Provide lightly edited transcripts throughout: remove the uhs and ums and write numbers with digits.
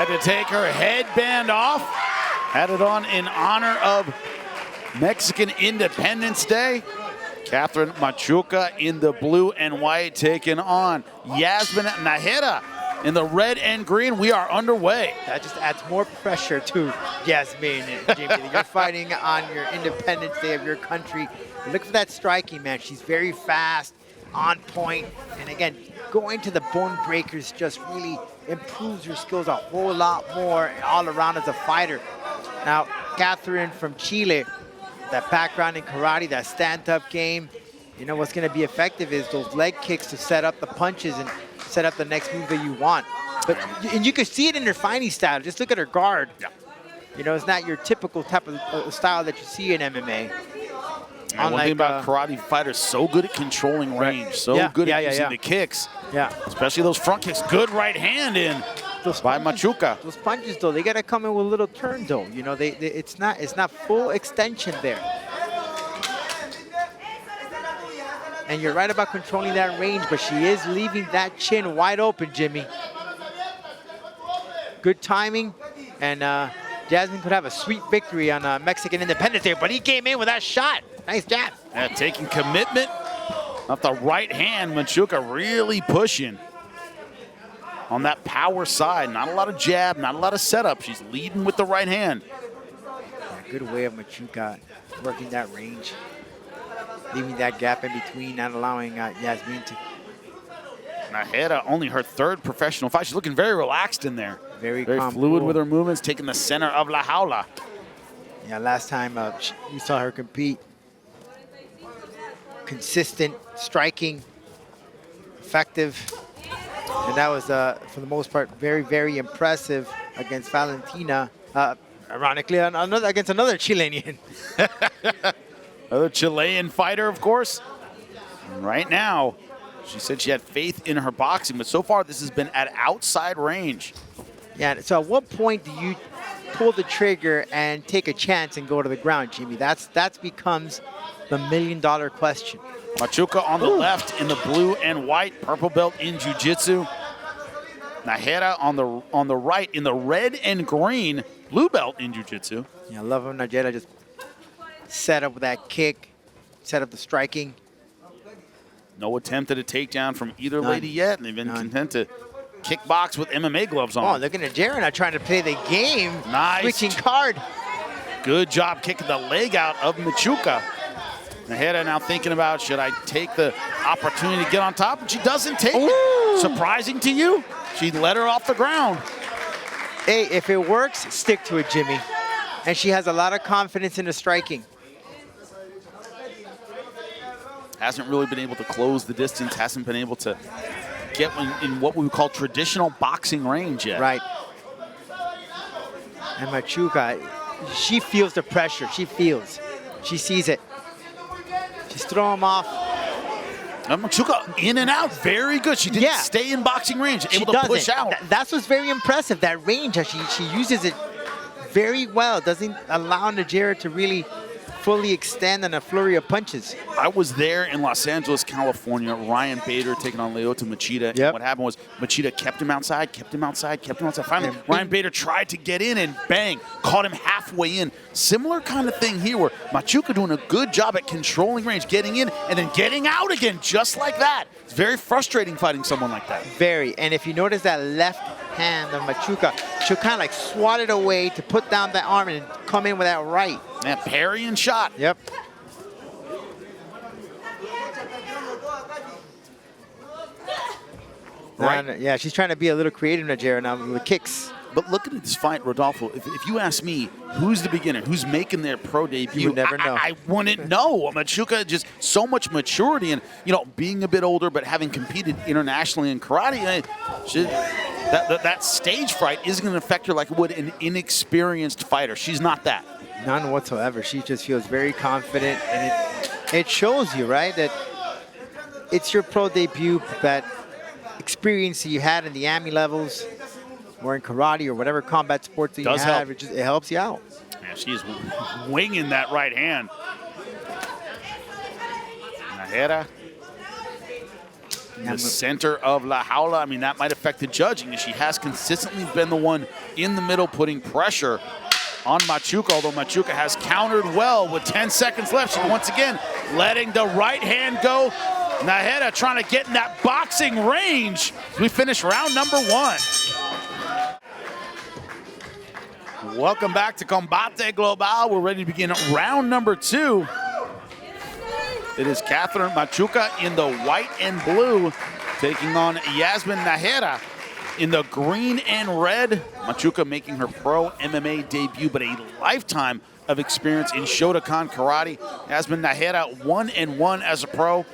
Had to take her headband off. Had it on in honor of Mexican Independence Day. Katherine Machuca in the blue and white taking on Yazmin Najera in the red and green. We are underway. That just adds more pressure to Yazmin and Jimmy. You're fighting on your Independence Day of your country. Look for that striking, man. She's very fast, on point, and again, going to the bone breakers just really improves your skills a whole lot more all around as a fighter. Now, Katherine from Chile, that background in karate, that stand-up game, you know what's going to be effective is those leg kicks to set up the punches and set up the next move that you want. But and you can see it in her fighting style. Just look at her guard. Yeah. You know, it's not your typical type of style that you see in MMA. And one thing about karate fighters, so good at controlling range, so good at using the kicks. Yeah. Especially those front kicks. Good right hand in by Machuca. Those punches, though, they got to come in with a little turn, though. You know, it's not full extension there. And you're right about controlling that range, but she is leaving that chin wide open, Jimmy. Good timing, and Yazmin could have a sweet victory on Mexican Independence Day, but he came in with that shot. Nice jab. Yeah, taking commitment off the right hand. Machuca really pushing on that power side. Not a lot of jab, not a lot of setup. She's leading with the right hand. Yeah, good way of Machuca working that range, leaving that gap in between, not allowing Yazmin to. Najera, only her third professional fight. She's looking very relaxed in there. Very fluid with her movements, taking the center of La Jaula. Yeah, last time you saw her compete. Consistent, striking, effective. And that was, for the most part, very, very impressive against Valentina. Ironically, against another Chilean. Another Chilean fighter, of course. And right now, she said she had faith in her boxing, but so far this has been at outside range. Yeah, so at what point do you pull the trigger and take a chance and go to the ground, Jimmy? That becomes the million-dollar question. Machuca on the left in the blue and white, purple belt in jiu-jitsu. Najera on the right in the red and green, blue belt in jiu-jitsu. Yeah, I love him. Najera just set up with that kick, set up the striking. No attempt at a takedown from either lady yet, and they've been content to kickbox with MMA gloves on. Oh, look at Najera now trying to play the game. Nice. Switching card. Good job kicking the leg out of Machuca. Najera now thinking about, should I take the opportunity to get on top? And she doesn't take it. Surprising to you? She let her off the ground. Hey, if it works, stick to it, Jimmy. And she has a lot of confidence in the striking. Hasn't really been able to close the distance, hasn't been able to get in what we would call traditional boxing range yet. Right. And Machuca, she feels the pressure. She sees it. She's throwing him off. And Machuca in and out, very good. She didn't stay in boxing range, able to push out. That's what's very impressive, that range. She uses it very well. Doesn't allow Najera to really fully extend on a flurry of punches. I was there in Los Angeles, California. Ryan Bader taking on Lyoto Machida. Yep. What happened was Machida kept him outside. Finally, Ryan Bader tried to get in and bang, caught him halfway in. Similar kind of thing here where Machuca doing a good job at controlling range, getting in and then getting out again, just like that. It's very frustrating fighting someone like that. Very, and if you notice that left hand of Machuca, she'll kind of like swat it away to put down that arm and come in with that right. And parry and shot. Yep. Right. Yeah, she's trying to be a little creative, Najera, now with the kicks. But look at this fight, Rodolfo. If you ask me, who's the beginner? Who's making their pro debut? You would never know. I wouldn't know. Machuca, just so much maturity and, you know, being a bit older, but having competed internationally in karate, that stage fright isn't going to affect her like it would an inexperienced fighter. She's not that. None whatsoever. She just feels very confident, and it shows you, right, that it's your pro debut, that experience that you had in the AMI levels or in karate or whatever combat sports that you have, it helps you out. Yeah, she's winging that right hand. Najera in the center of La Jaula. I mean, that might affect the judging, as she has consistently been the one in the middle putting pressure on Machuca, although Machuca has countered well with 10 seconds left. She once again letting the right hand go. Najera trying to get in that boxing range. We finish round number 1. Welcome back to Combate Global. We're ready to begin round number 2. It is Katherine Machuca in the white and blue taking on Yazmin Najera in the green and red. Machuca making her pro MMA debut, but a lifetime of experience in Shotokan karate. Yazmin Najera 1-1 as a pro.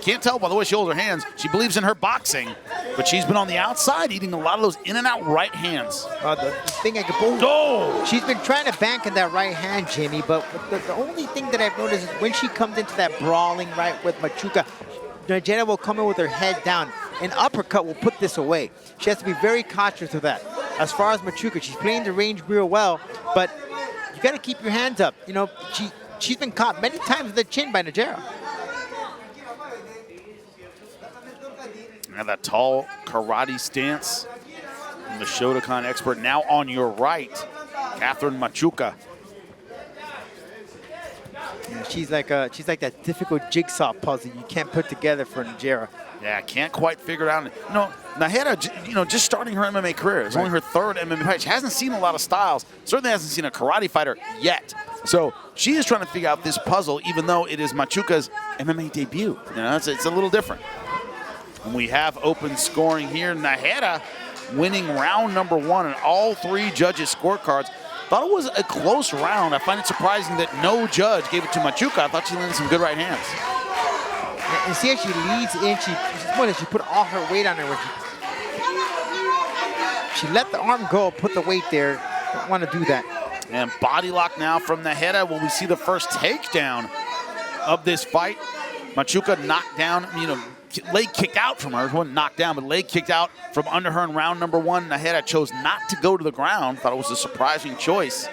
Can't tell by the way she holds her hands. She believes in her boxing, but she's been on the outside eating a lot of those in and out right hands. The thing I could pull. Oh! She's been trying to bank in that right hand, Jimmy, but the only thing that I've noticed is when she comes into that brawling right with Machuca, Najera will come in with her head down. An uppercut will put this away. She has to be very cautious of that. As far as Machuca, she's playing the range real well, but you got to keep your hands up. You know, she's been caught many times with the chin by Najera. Now that tall karate stance. And the Shotokan expert now on your right, Katherine Machuca. Yeah, she's like that difficult jigsaw puzzle you can't put together for Najera. Yeah, can't quite figure it out. You know, Najera, just starting her MMA career. It's only her 3rd MMA fight. She hasn't seen a lot of styles. Certainly hasn't seen a karate fighter yet. So she is trying to figure out this puzzle, even though it is Machuca's MMA debut. You know, it's a little different. And we have open scoring here. Najera winning round number 1 on all 3 judges' scorecards. Thought it was a close round. I find it surprising that no judge gave it to Machuca. I thought she landed some good right hands. And see how she leads in. She put all her weight on her. She let the arm go, put the weight there. Don't want to do that. And body lock now from Najera. Will we see the first takedown of this fight? Machuca knocked down, leg kicked out from her. It wasn't knocked down, but leg kicked out from under her in round number 1. Najera chose not to go to the ground. Thought it was a surprising choice.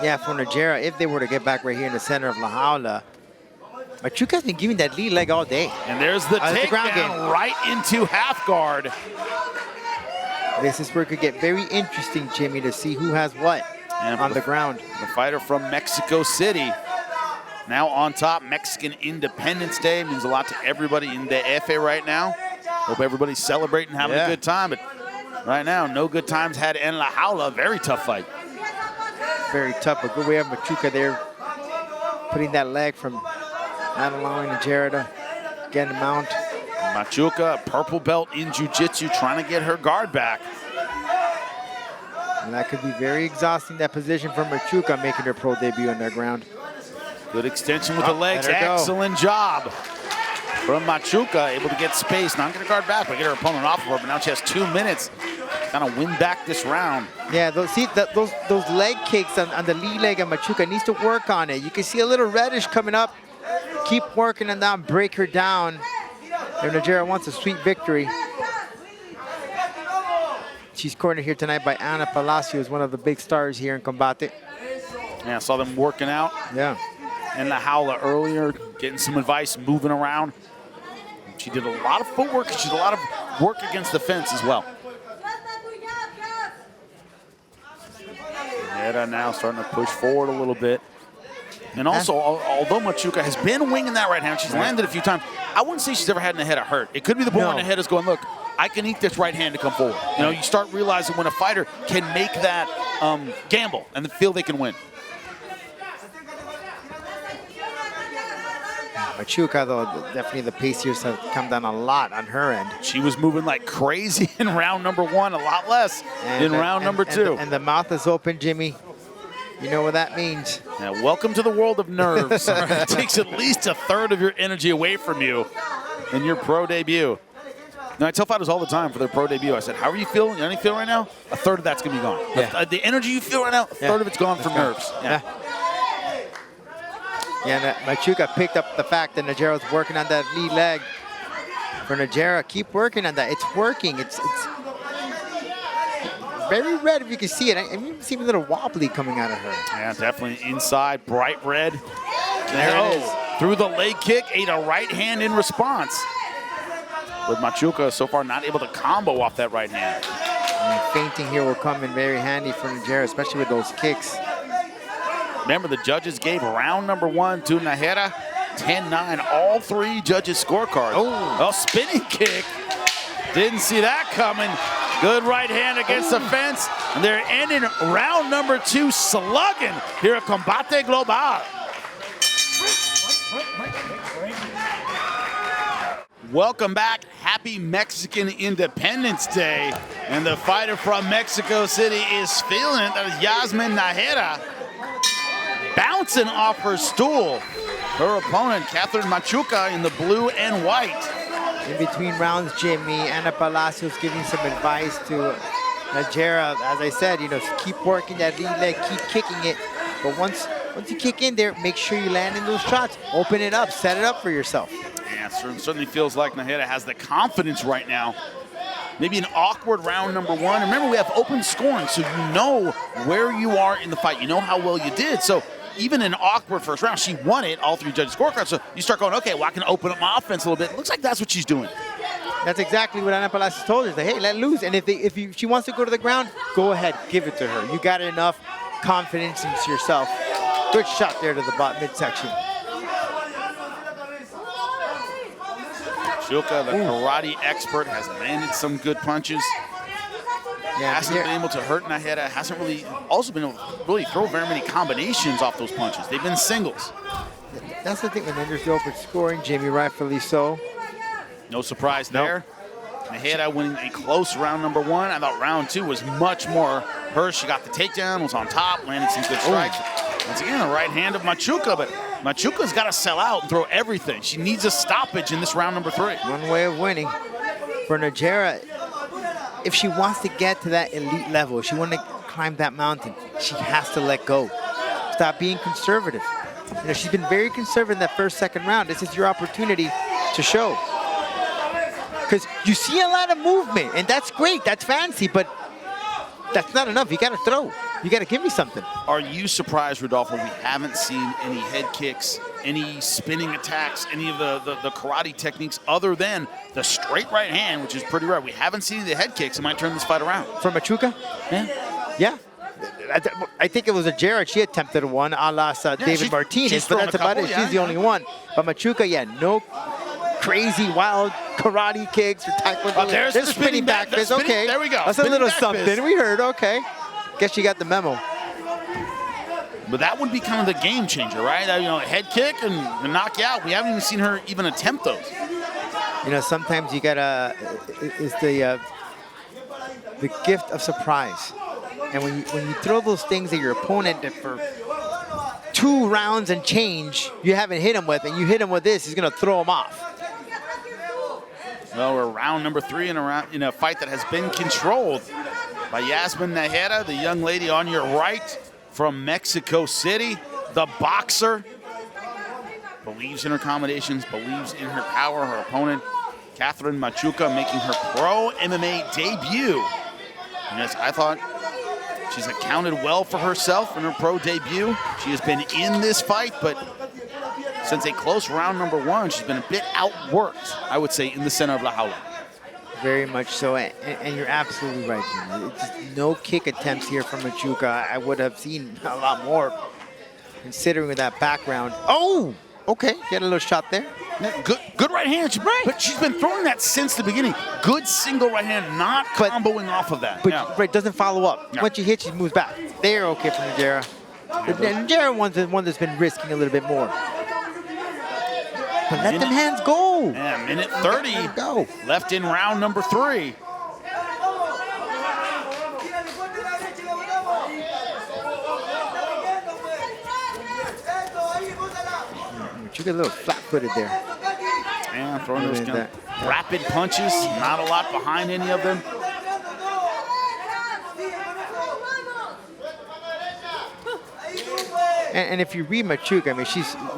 Yeah, for Najera, if they were to get back right here in the center of La Jaula, Machuca's been giving that lead leg all day. And there's the takedown right into half guard. This is where it could get very interesting, Jimmy, to see who has what on the ground. The fighter from Mexico City. Now on top, Mexican Independence Day means a lot to everybody in the DF right now. Hope everybody's celebrating, having a good time. But right now, no good times had in La Jaula. Very tough fight. Very tough, but good way of Machuca there, putting that leg from not allowing Najera to get him out. Machuca, purple belt in jiu-jitsu, trying to get her guard back. And that could be very exhausting, that position for Machuca, making her pro debut on that ground. Good extension with the legs. Excellent job from Machuca, able to get space. Not going to guard back, but get her opponent off of her. But now she has 2 minutes to kind of win back this round. Yeah, those leg kicks on the lead leg of Machuca needs to work on it. You can see a little reddish coming up. Keep working on that, break her down. And Najera wants a sweet victory. She's cornered here tonight by Ana Palacios, one of the big stars here in Combate. Yeah, I saw them working out. Yeah. In La Jaula earlier, getting some advice, moving around. She did a lot of footwork. She did a lot of work against the fence as well. Najera now starting to push forward a little bit. And also, although Machuca has been winging that right hand, she's landed a few times, I wouldn't say she's ever had Najera hurt. It could be the point where Najera's going, look, I can eat this right hand to come forward. You know, you start realizing when a fighter can make that gamble and feel they can win. Machuca, though, definitely the pace here has come down a lot on her end. She was moving like crazy in round number 1, a lot less in round number 2. And the mouth is open, Jimmy. You know what that means. Now, welcome to the world of nerves. It takes at least a third of your energy away from you in your pro debut. Now, I tell fighters all the time for their pro debut, I said, how are you feeling? How do you feel right now? A third of that's going to be gone. Yeah. The energy you feel right now, a third of it's gone from nerves. Yeah, and Machuca picked up the fact that Najera was working on that lead leg. For Najera, keep working on that. It's working. It's very red if you can see it. I even see a little wobbly coming out of her. Yeah, definitely inside, bright red. There it is. Through the leg kick, ate a right hand in response. But Machuca so far not able to combo off that right hand. And feinting here will come in very handy for Najera, especially with those kicks. Remember, the judges gave round number 1 to Najera, 10-9. All 3 judges' scorecards. Oh, spinning kick. Didn't see that coming. Good right hand against the fence. And they're ending round number 2 slugging here at Combate Global. Welcome back. Happy Mexican Independence Day. And the fighter from Mexico City is feeling it. That is Yazmin Najera, bouncing off her stool. Her opponent, Katherine Machuca, in the blue and white. In between rounds, Jimmy, Ana Palacios giving some advice to Najera. As I said, you know, keep working that lead leg, keep kicking it. But once you kick in there, make sure you land in those shots. Open it up, set it up for yourself. Yeah, certainly feels like Najera has the confidence right now. Maybe an awkward round number 1. Remember, we have open scoring, so you know where you are in the fight. You know how well you did. So even an awkward first round, she won it, all 3 judges' scorecards. So you start going, okay, well, I can open up my offense a little bit. Looks like that's what she's doing. That's exactly what Ana Palacios told her. Hey, let loose. And if she wants to go to the ground, go ahead, give it to her. You got enough confidence into yourself. Good shot there to the midsection. Machuca, the karate expert, has landed some good punches. Yeah, hasn't been able to hurt Najera. Hasn't really also been able to really throw very many combinations off those punches. They've been singles. That's the thing when there's the open scoring, Jamie, rightfully so. No surprise there. Najera winning a close round number 1. I thought round 2 was much more hers. She got the takedown, was on top, landed some good strikes. Once again, a right hand of Machuca, but Machuca's got to sell out and throw everything. She needs a stoppage in this round number 3. One way of winning for Najera, if she wants to get to that elite level, if she wants to climb that mountain, she has to let go. Stop being conservative. You know, she's been very conservative in that first, second round. This is your opportunity to show. Because you see a lot of movement, and that's great, that's fancy, but that's not enough. You got to throw. You got to give me something. Are you surprised, Rodolfo, we haven't seen any head kicks, any spinning attacks, any of the karate techniques other than the straight right hand, which is pretty rare? We haven't seen the head kicks. It might turn this fight around. For Machuca? Yeah. I think it was a Jarrett. She attempted one a la David Martinez, but that's about it. She's the only one. But Machuca, no crazy wild karate kicks or taekwondo. Oh, there's the spinning back fist. Okay, there we go. That's a little something. We heard. Okay, guess you got the memo. But that would be kind of the game changer, right? You know, a head kick and knock you out. We haven't even seen her even attempt those. You know, sometimes you gotta. It's the gift of surprise. And when you throw those things at your opponent that for 2 rounds and change you haven't hit him with, and you hit him with this, he's gonna throw him off. Well, we're round number 3 in a fight that has been controlled by Yazmin Najera, the young lady on your right from Mexico City, the boxer. Believes in her combinations, believes in her power. Her opponent, Katherine Machuca, making her pro MMA debut. And as I thought, she's accounted well for herself in her pro debut. She has been in this fight, but since a close round number 1, she's been a bit outworked, I would say, in the center of La Jaula. Very much so, and you're absolutely right, Jimmy. Just no kick attempts here from Machuca. I would have seen a lot more, considering with that background. Oh, okay, get a little shot there. Good right hand, but she's been throwing that since the beginning. Good single right hand, not comboing off of that. But right, doesn't follow up. Once you hit, she moves back. They're okay for Najera. The Najera one's the one that's been risking a little bit more. But let them hands go. Yeah, minute 30 left in round number 3. You get a little flat-footed there. Yeah, throwing those kind of rapid punches. Not a lot behind any of them. And if you read Machuca, I mean,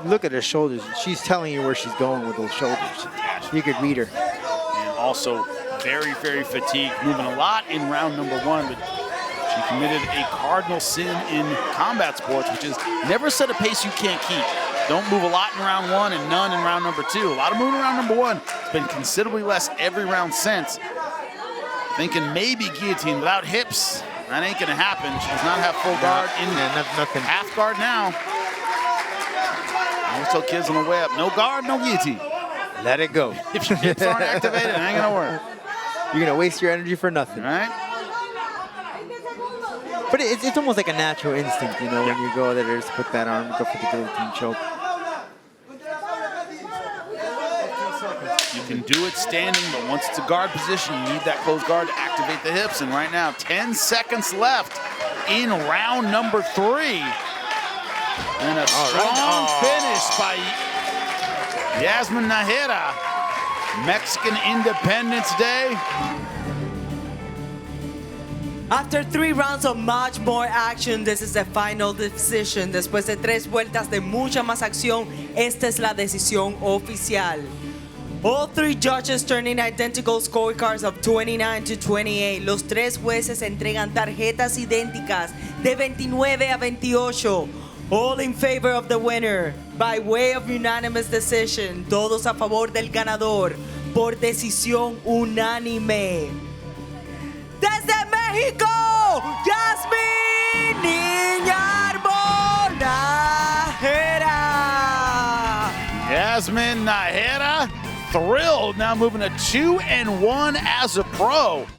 look at her shoulders. She's telling you where she's going with those shoulders. You could read her. And also very, very fatigued. Moving a lot in round number 1, but she committed a cardinal sin in combat sports, which is never set a pace you can't keep. Don't move a lot in round 1 and none in round number 2. A lot of moving in round number 1. It's been considerably less every round since. Thinking maybe guillotine without hips. That ain't gonna happen. She does not have full guard in nothing. half guard now. Also kids on the way up. No guard, no guillotine. Let it go. If your hips aren't activated, it ain't gonna work. You're gonna waste your energy for nothing. All right? But it's almost like a natural instinct, you know, when you go there, just put that arm, go for the guillotine choke. You can do it standing, but once it's a guard position, you need that closed guard to activate the hips. And right now, 10 seconds left in round number 3. And a strong finish by Yazmin Najera. Mexican Independence Day. After 3 rounds of much more action, this is the final decision. Después de 3 vueltas de mucha más acción, esta es la decisión oficial. All 3 judges turn in identical scorecards of 29 to 28. Los 3 jueces entregan tarjetas idénticas de 29 a 28. All in favor of the winner by way of unanimous decision. Todos a favor del ganador por decisión unánime. Desde México, Yazmin Najera. Yazmin Najera, thrilled, now moving to 2-1 as a pro.